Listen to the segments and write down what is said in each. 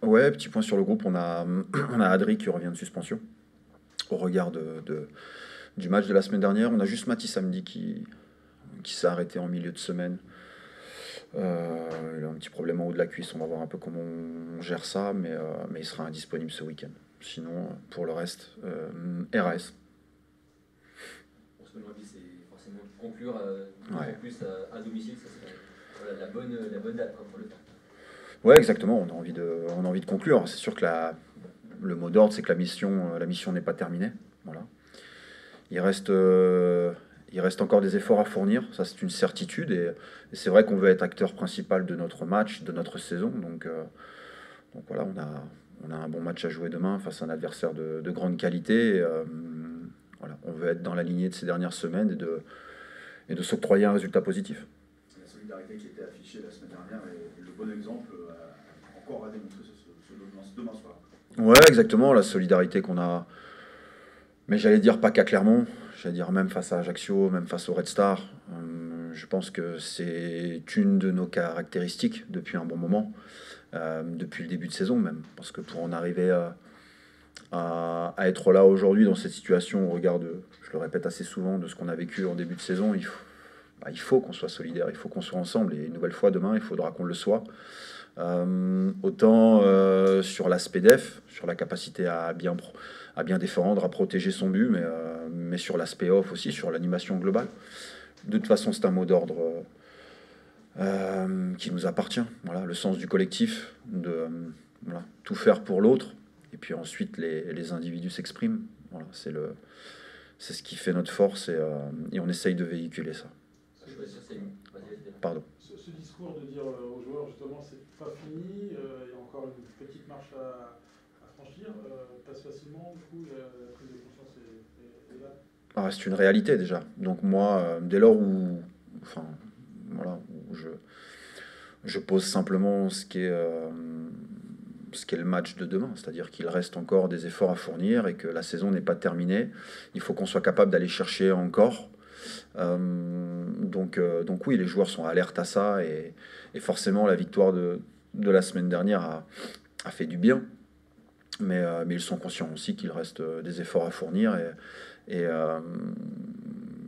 Ouais, petit point sur le groupe, on a Adri qui revient de suspension. Au regard du match de la semaine dernière, on a juste Mati samedi qui s'est arrêté en milieu de semaine. Il a un petit problème en haut de la cuisse, on va voir un peu comment on gère ça, mais il sera indisponible ce week-end. Sinon, pour le reste, RAS. Parce que l'envie, c'est forcément de conclure, d'autant Ouais. plus à domicile, ça serait voilà, la bonne date quoi, pour le faire. Ouais, exactement, on a envie de conclure. C'est sûr que le mot d'ordre, c'est que la mission n'est pas terminée. Voilà. Il reste, euh, il reste encore des efforts à fournir, ça c'est une certitude, et c'est vrai qu'on veut être acteur principal de notre match, de notre saison, donc voilà, on a un bon match à jouer demain face à un adversaire de grande qualité. Voilà, on veut être dans la lignée de ces dernières semaines et de s'octroyer un résultat positif. La solidarité qui était affichée la semaine dernière est le bon exemple encore à démontrer demain soir. Ouais, exactement, la solidarité qu'on a, mais j'allais dire pas qu'à Clermont, j'allais dire même face à Ajaccio, même face au Red Star. Je pense que c'est une de nos caractéristiques depuis un bon moment, depuis le début de saison même. Parce que pour en arriver à être là aujourd'hui dans cette situation, au regard de, je le répète assez souvent, de ce qu'on a vécu en début de saison, il faut qu'on soit solidaire, il faut qu'on soit ensemble. Et une nouvelle fois, demain, il faudra qu'on le soit. Autant sur l'aspect def, sur la capacité à bien défendre, à protéger son but, mais sur l'aspect off aussi, sur l'animation globale. De toute façon, c'est un mot d'ordre qui nous appartient. Voilà, le sens du collectif, voilà, tout faire pour l'autre, et puis ensuite les individus s'expriment. Voilà, c'est ce qui fait notre force, et on essaye de véhiculer ça. Choisir, c'est une. Vas-y, vas-y. Pardon. Ce discours de dire aux joueurs justement c'est pas fini, il y a encore une petite marche à franchir, passe facilement, du coup la prise de conscience est là. Ah, c'est une réalité déjà. Donc moi, dès lors où, enfin, voilà, où je pose simplement ce qu'est le match de demain, c'est-à-dire qu'il reste encore des efforts à fournir et que la saison n'est pas terminée. Il faut qu'on soit capable d'aller chercher encore. Donc oui, les joueurs sont alertes à ça, et forcément la victoire de la semaine dernière a fait du bien. Mais ils sont conscients aussi qu'il reste des efforts à fournir, et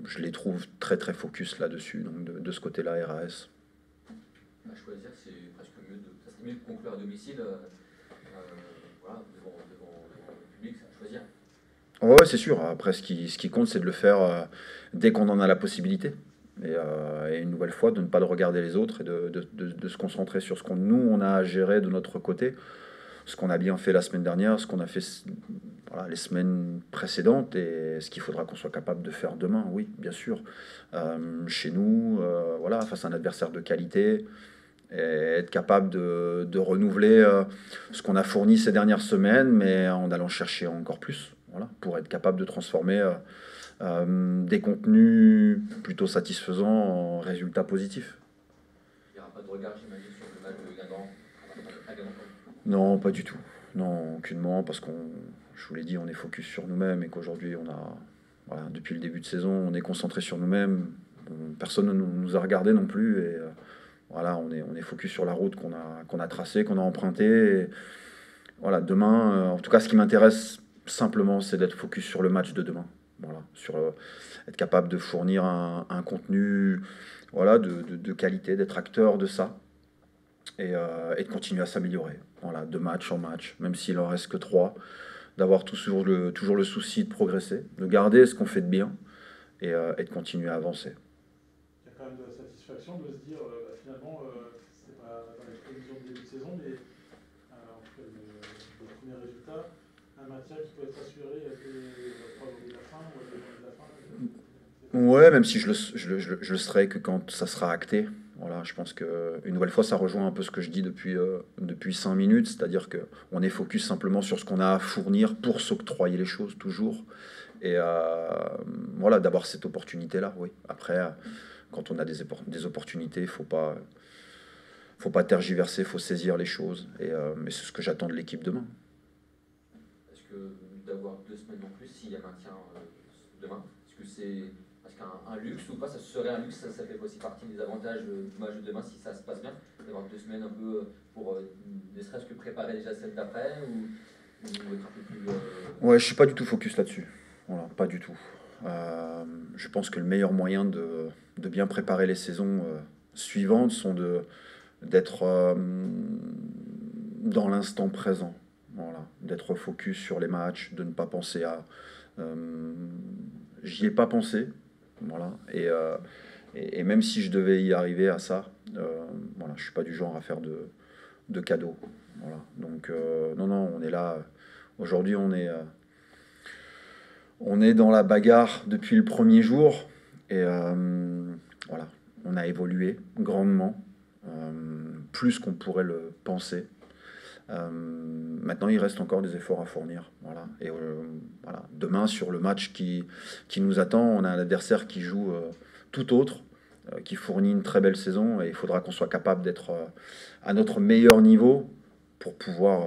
je les trouve très très focus là-dessus, donc de ce côté-là, RAS. À choisir, c'est presque mieux ça serait mieux de conclure à domicile, voilà, devant le public, c'est à choisir. Ouais, c'est sûr. Après, ce qui compte, c'est de le faire dès qu'on en a la possibilité. Et une nouvelle fois, de ne pas de regarder les autres et de se concentrer sur ce qu'on nous on a à gérer de notre côté, ce qu'on a bien fait la semaine dernière, ce qu'on a fait voilà, les semaines précédentes, et ce qu'il faudra qu'on soit capable de faire demain, oui, bien sûr. Chez nous, voilà, face à un adversaire de qualité, et être capable de renouveler ce qu'on a fourni ces dernières semaines, mais en allant chercher encore plus, voilà, pour être capable de transformer des contenus plutôt satisfaisants en résultats positifs. Il n'y aura pas de regard, j'imagine, sur le match de Guingamp à Guingamp. Non, pas du tout. Non, aucunement, parce je vous l'ai dit, on est focus sur nous-mêmes, et qu'aujourd'hui, voilà, depuis le début de saison, on est concentré sur nous-mêmes. Personne ne nous a regardé non plus, et voilà, on est focus sur la route qu'on a tracée, qu'on a empruntée. Et voilà, demain, en tout cas, ce qui m'intéresse simplement, c'est d'être focus sur le match de demain. Voilà, sur être capable de fournir un contenu, voilà, de qualité, d'être acteur de ça, et de continuer à s'améliorer. Voilà, de match en match, même s'il en reste que trois, d'avoir toujours le souci de progresser, de garder ce qu'on fait de bien, et de continuer à avancer. Il y a quand même de la satisfaction de se dire finalement c'était pas dans les prévisions de début de saison, mais en tout cas le premier résultat, un maintien qui peut être assuré dès la 3 journées de la fin ou à 2 journées de la fin. Ouais, même si je le serai que quand ça sera acté. Voilà, je pense que une nouvelle fois, ça rejoint un peu ce que je dis depuis 5 minutes, c'est-à-dire que on est focus simplement sur ce qu'on a à fournir pour s'octroyer les choses toujours. Et voilà, d'avoir cette opportunité-là, oui. Après, quand on a des opportunités, faut pas tergiverser, faut saisir les choses. Mais c'est ce que j'attends de l'équipe demain. Est-ce que d'avoir 2 semaines en plus, s'il y a maintien demain, est-ce qu'un luxe ou pas? Ça serait un luxe, ça fait aussi partie des avantages du match de demain si ça se passe bien, d'avoir 2 semaines un peu pour ne serait-ce que préparer déjà celle d'après ou être un peu plus. Ouais, je suis pas du tout focus là-dessus. Voilà, pas du tout. Je pense que le meilleur moyen de bien préparer les saisons suivantes sont d'être dans l'instant présent. Voilà, d'être focus sur les matchs, de ne pas penser à. J'y ai pas pensé. Voilà, et même si je devais y arriver à ça, voilà, je suis pas du genre à faire de cadeaux. Voilà, donc non, on est là. Aujourd'hui, on est dans la bagarre depuis le premier jour et voilà, on a évolué grandement, plus qu'on pourrait le penser. Maintenant, il reste encore des efforts à fournir. Voilà. Et voilà. Demain, sur le match qui nous attend, on a un adversaire qui joue tout autre, qui fournit une très belle saison et il faudra qu'on soit capable d'être à notre meilleur niveau pour pouvoir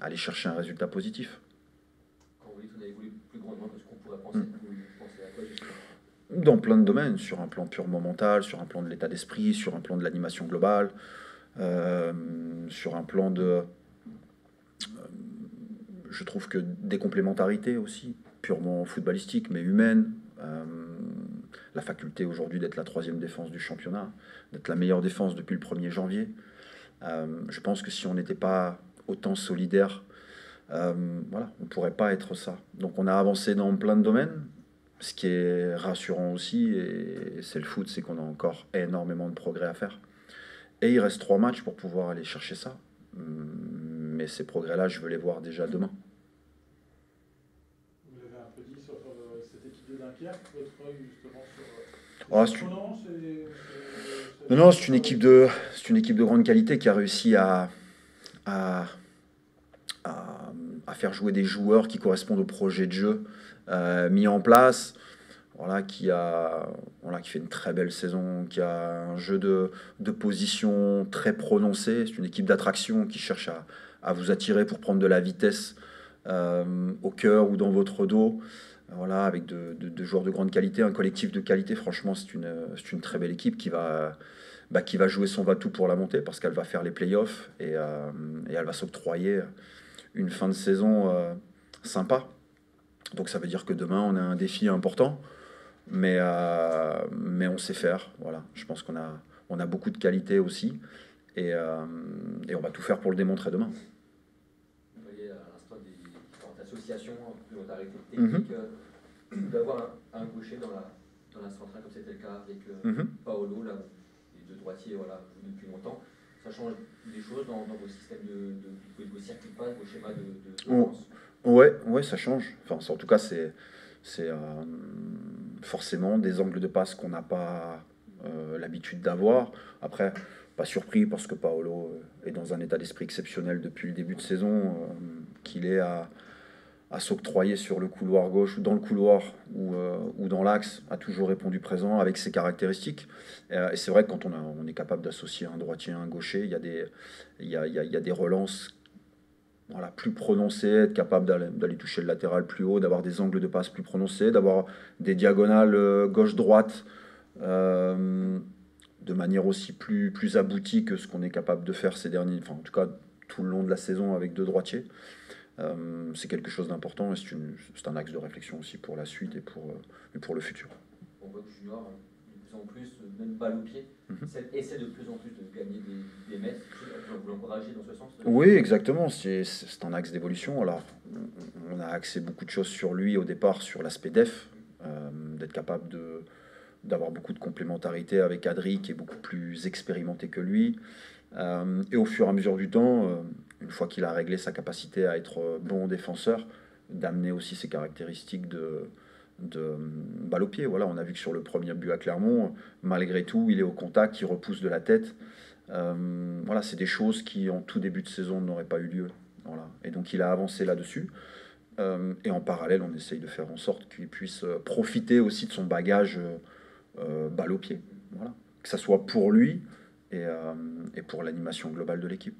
aller chercher un résultat positif. Quand vous dites qu'on a évolué plus grandement que ce qu'on pourrait penser, vous pensez à quoi justement? Dans plein de domaines, sur un plan purement mental, sur un plan de l'état d'esprit, sur un plan de l'animation globale, sur un plan de... je trouve que des complémentarités aussi, purement footballistiques, mais humaines. La faculté aujourd'hui d'être la 3e défense du championnat, d'être la meilleure défense depuis le 1er janvier. Je pense que si on n'était pas autant solidaire, voilà, on ne pourrait pas être ça. Donc on a avancé dans plein de domaines. Ce qui est rassurant aussi, et c'est le foot, c'est qu'on a encore énormément de progrès à faire. Et il reste 3 matchs pour pouvoir aller chercher ça. Mais ces progrès-là, je veux les voir déjà demain. Vous l'avez un peu dit sur cette équipe de Dunkerque, votre œil justement sur... Non, c'est une équipe de grande qualité qui a réussi à faire jouer des joueurs qui correspondent au projet de jeu mis en place. Voilà, qui fait une très belle saison, qui a un jeu de position très prononcé. C'est une équipe d'attraction qui cherche à vous attirer pour prendre de la vitesse au cœur ou dans votre dos. Voilà, avec de joueurs de grande qualité, un collectif de qualité. Franchement, c'est une très belle équipe qui va jouer son va-tout pour la montée parce qu'elle va faire les playoffs et elle va s'octroyer une fin de saison sympa. Donc ça veut dire que demain, on a un défi important. Mais on sait faire. Voilà. Je pense qu'on a beaucoup de qualité aussi. Et on va tout faire pour le démontrer demain. Vous voyez à l'instant des différentes associations, complémentarité technique, d'avoir un gaucher dans la centrale, comme c'était le cas avec Paolo, là, les 2 droitiers, voilà, depuis longtemps. Ça change des choses dans vos systèmes vos circuits de passe, vos schémas de relance. Ouais, ça change. Enfin, en tout cas, c'est forcément des angles de passe qu'on n'a pas l'habitude d'avoir. Après, pas surpris parce que Paolo est dans un état d'esprit exceptionnel depuis le début de saison, qu'il est à s'octroyer sur le couloir gauche ou dans le couloir ou dans l'axe, a toujours répondu présent avec ses caractéristiques. Et c'est vrai que quand on est capable d'associer un droitier à un gaucher, il y a des relances, voilà, plus prononcé, être capable d'aller toucher le latéral plus haut, d'avoir des angles de passe plus prononcés, d'avoir des diagonales gauche-droite de manière aussi plus aboutie que ce qu'on est capable de faire ces derniers, enfin en tout cas tout le long de la saison avec 2 droitiers. C'est quelque chose d'important et c'est un axe de réflexion aussi pour la suite et pour le futur. On voit que Junior, de plus en plus, même balle au pied, essaie de plus en plus de gagner des mètres. Vous l'encouragez dans ce sens? Oui, exactement. C'est un axe d'évolution. Alors, on a axé beaucoup de choses sur lui au départ, sur l'aspect def, d'être capable d'avoir beaucoup de complémentarité avec Adri, qui est beaucoup plus expérimenté que lui. Et au fur et à mesure du temps, une fois qu'il a réglé sa capacité à être bon défenseur, d'amener aussi ses caractéristiques de balle au pied. Voilà, on a vu que sur le premier but à Clermont, malgré tout, il est au contact, il repousse de la tête. Voilà, c'est des choses qui, en tout début de saison, n'auraient pas eu lieu. Voilà. Et donc, il a avancé là-dessus. Et en parallèle, on essaye de faire en sorte qu'il puisse profiter aussi de son bagage balle au pied. Voilà. Que ça soit pour lui et pour l'animation globale de l'équipe.